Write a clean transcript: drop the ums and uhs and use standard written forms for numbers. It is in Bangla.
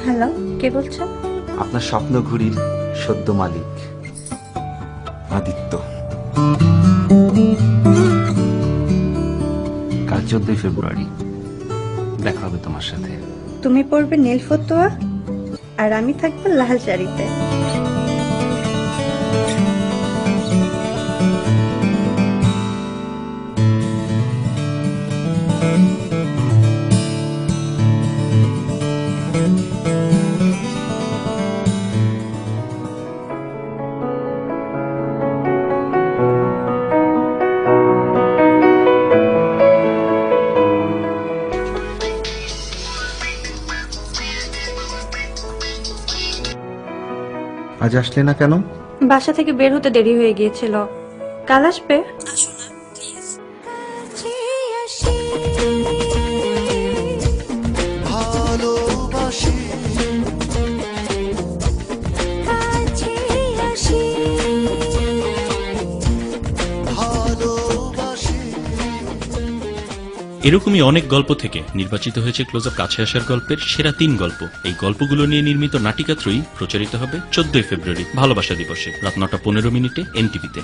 হ্যালো, কে বলছেন? আপনার স্বপ্ন ঘুড়ির সদ্য মালিক আদিত্য। কাল 14 ফেব্রুয়ারি দেখা হবে তোমার সাথে। তুমি পড়বে নীল ফতুয়া আর আমি থাকবো লাল শাড়িতে। আজ আসলে না কেন? বাসা থেকে বের হতে দেরি হয়ে গিয়েছিল। কাল আসবে? এরকমই অনেক গল্প থেকে নির্বাচিত হয়েছে ক্লোজ আপ কাছে আসার গল্পের সেরা 3 গল্প। এই গল্পগুলো নিয়ে নির্মিত নাটিকা ত্রয়ী প্রচারিত হবে 14 ফেব্রুয়ারি ভালোবাসা দিবসে রাত 9:15 এনটিভিতে।